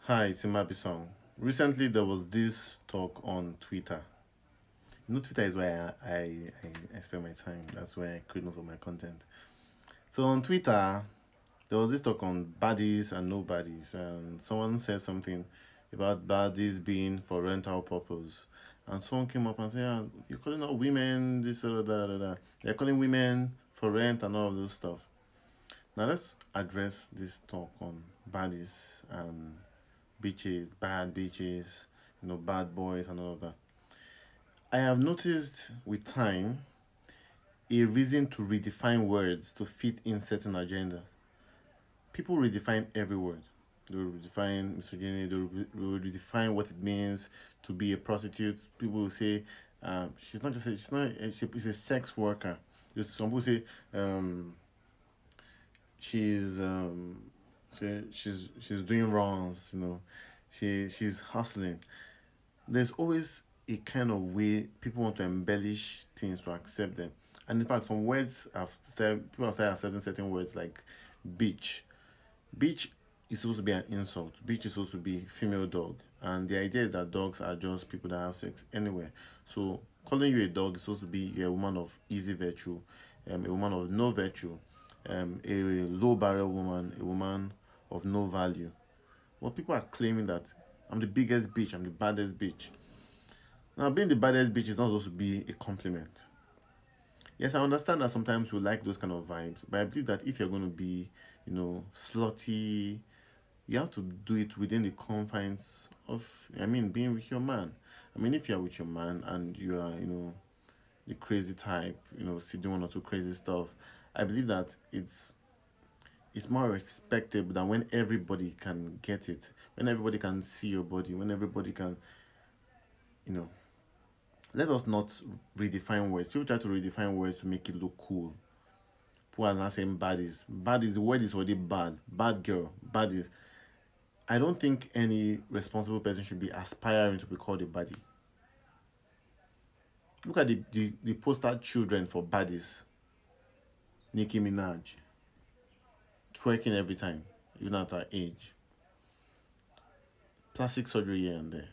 Hi, it's Imabi Song. Recently, there was this talk on Twitter. Twitter is where I spend my time. That's where I create most of my content. So on Twitter, there was this talk on baddies and nobodies, and someone said something about baddies being for rental purpose. And someone came up and said, "You're calling out women this or that. They're calling women for rent and all of those stuff." Now let's address this talk on baddies and bitches, bad boys and all of that. I have noticed with time a reason to redefine words to fit in certain agendas. People redefine every word. They will redefine misogyny, will redefine what it means to be a prostitute. People will say, she's not just a, she's not a, she's a sex worker. There's some people say, she's she's doing wrongs, she's hustling. There's always a kind of way people want to embellish things to accept them. And in fact, some words have started, people have started accepting certain words like beach. Beach is supposed to be an insult. Beach is supposed to be female dog. And the idea is that dogs are just people that have sex anywhere. So calling you a dog is supposed to be a woman of easy virtue, a woman of no virtue, a low barrel woman, a woman of no value. Well, people are claiming that I'm the biggest bitch, I'm the baddest bitch. Now, being the baddest bitch is not supposed to be a compliment. Yes, I understand that sometimes we like those kind of vibes, but I believe that if you're going to be, slutty, you have to do it within the confines of, being with your man. If you're with your man and you are, the crazy type, still doing one or two crazy stuff, I believe that it's more respectable than when everybody can get it, when everybody can see your body, when everybody can, you know, let us not redefine words. People try to redefine words to make it look cool. People are not saying baddies. Baddies, the word is already bad. Bad girl, baddies. I don't think any responsible person should be aspiring to be called a baddie. Look at the poster children for baddies. Nicki Minaj, twerking every time, even at her age. Plastic surgery here and there.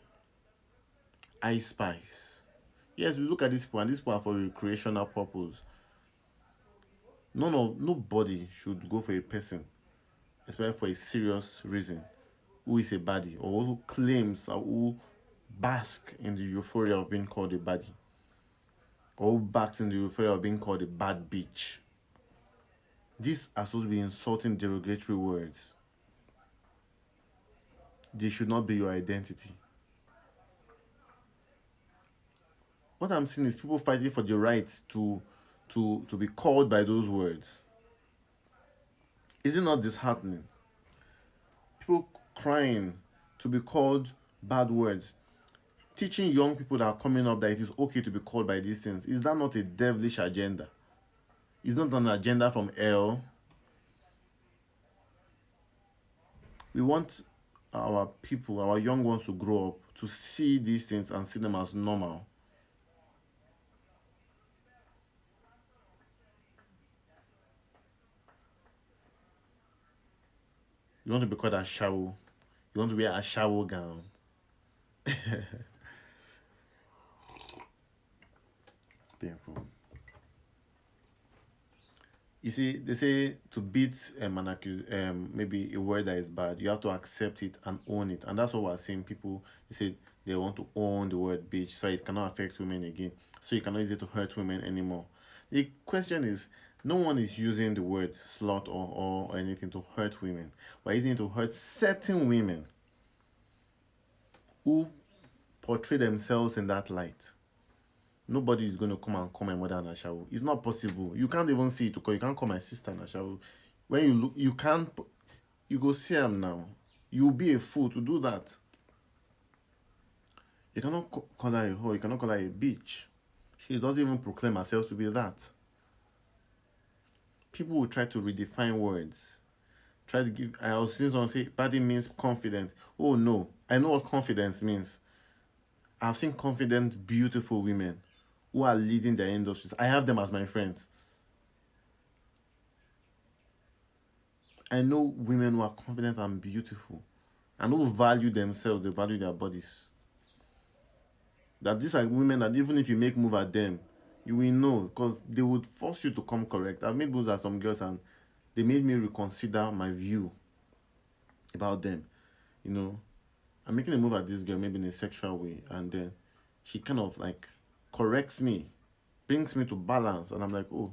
Ice Spice. Yes, we look at these people and these people are for recreational purpose. Nobody should go for a person, especially for a serious reason, who is a baddie or who claims or who bask in the euphoria of being called a baddie or who basks in the euphoria of being called a bad bitch. These are supposed to be insulting derogatory words. They should not be your identity. What I'm seeing is people fighting for the right to be called by those words. Is it not disheartening? People crying to be called bad words. Teaching young people that are coming up that it is okay to be called by these things. Is that not a devilish agenda? Is not an agenda from hell? We want our people, our young ones to grow up to see these things and see them as normal. You want to be called a shower. You want to wear a shower gown. Painful. You see, they say to beat maybe a word that is bad, you have to accept it and own it. And that's what we're seeing. People, they say they want to own the word bitch so it cannot affect women again. So you cannot use it to hurt women anymore. The question is, no one is using the word slut or anything to hurt women. We're using it to hurt certain women who portray themselves in that light. Nobody is going to come and call my mother Nashawu. It's not possible. You can't even see it because you can't call my sister Nashawu. When you look, you can't. You go see him now. You'll be a fool to do that. You cannot call her a whore. You cannot call her a bitch. She doesn't even proclaim herself to be that. People will try to redefine words. Try to give. I was seeing someone say, "Baddie means confident." Oh no, I know what confidence means. I've seen confident, beautiful women who are leading their industries. I have them as my friends. I know women who are confident and beautiful and who value themselves, they value their bodies. That these are women that even if you make move at them, you will know because they would force you to come correct. I've made moves at some girls and they made me reconsider my view about them. You know, I'm making a move at this girl maybe in a sexual way, and then she kind of like corrects me, brings me to balance, and I'm like, oh,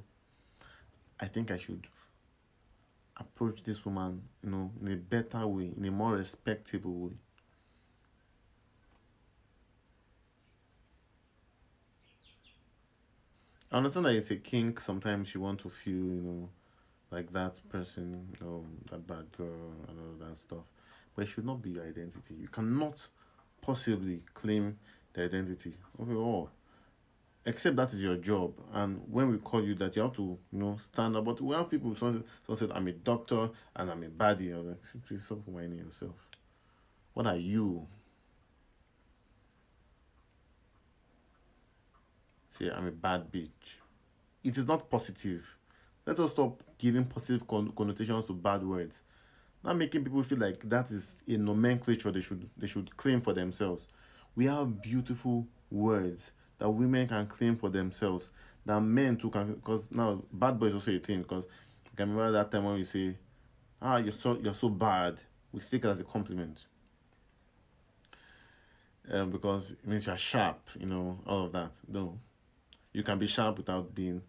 I think I should approach this woman, in a better way, in a more respectable way. I understand that it's a kink. Sometimes you want to feel, like that person, that bad girl, and all that stuff. But it should not be your identity. You cannot possibly claim the identity. Okay, oh, except that is your job. And when we call you that, you have to, stand up. But we have people, someone said, I'm a doctor and I'm a baddie. I was like, please stop whining yourself. What are you? Say, I'm a bad bitch. It is not positive. Let us stop giving positive connotations to bad words. Not making people feel like that is a nomenclature they should claim for themselves. We have beautiful words that women can claim for themselves, that men too can. Because now bad boy is also a thing. Because I can remember that time when we say, you're so bad, we take it as a compliment. Because it means you're sharp, all of that. No, you can be sharp without being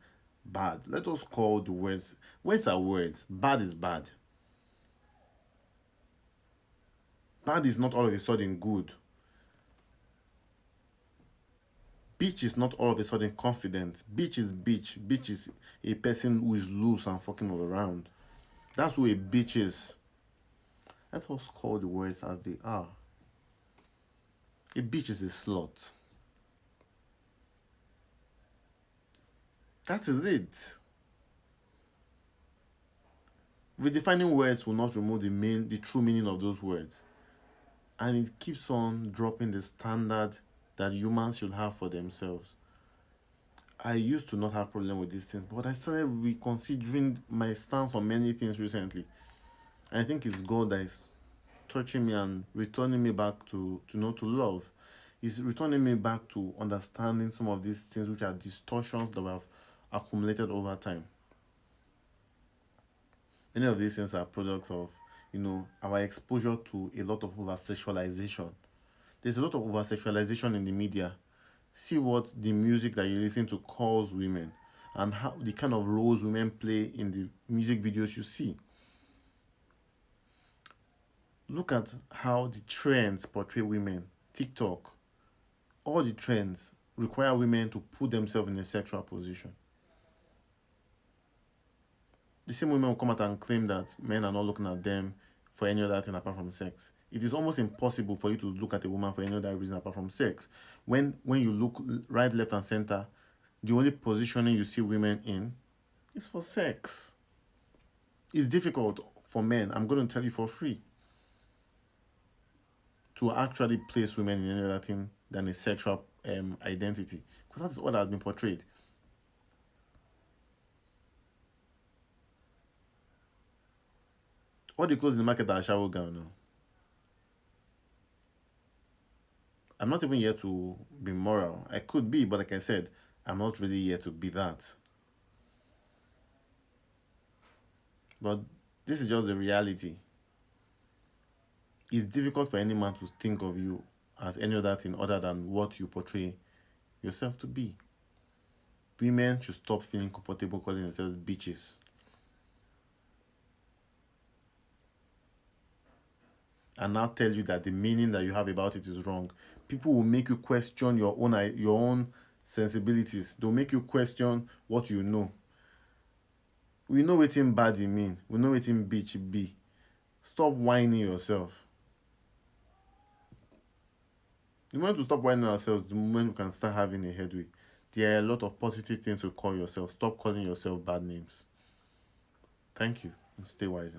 bad. Let us call the words. Words are words. Bad is bad. Bad is not all of a sudden good. Bitch is not all of a sudden confident. Bitch is bitch. Bitch is a person who is loose and fucking all around. That's who a bitch is. Let us call the words as they are. A bitch is a slut. That is it. Redefining words will not remove the true meaning of those words. And it keeps on dropping the standard that humans should have for themselves. I used to not have problem with these things, but I started reconsidering my stance on many things recently. And I think it's God that is touching me and returning me back to love. It's returning me back to understanding some of these things which are distortions that we have accumulated over time. Many of these things are products of, our exposure to a lot of over sexualization. There's a lot of over sexualization in the media. See what the music that you listen to calls women and how the kind of roles women play in the music videos you see. Look at how the trends portray women. TikTok, all the trends require women to put themselves in a sexual position. The same women will come out and claim that men are not looking at them for any other thing apart from sex. It is almost impossible for you to look at a woman for any other reason apart from sex. When you look right, left, and center, the only positioning you see women in is for sex. It's difficult for men, I'm going to tell you for free, to actually place women in any other thing than a sexual identity. Because that's what has been portrayed. All the clothes in the market are shower gown now. I'm not even here to be moral. I could be, but like I said, I'm not really here to be that. But this is just the reality. It's difficult for any man to think of you as any other thing other than what you portray yourself to be. Women should stop feeling comfortable calling themselves bitches. And now tell you that the meaning that you have about it is wrong. People will make you question your own sensibilities. They'll make you question what you know. We know wetin bad e mean. We know wetin bitch be. Stop whining yourself. The moment we stop whining ourselves, the moment we can start having a headway. There are a lot of positive things to call yourself. Stop calling yourself bad names. Thank you, and stay wise.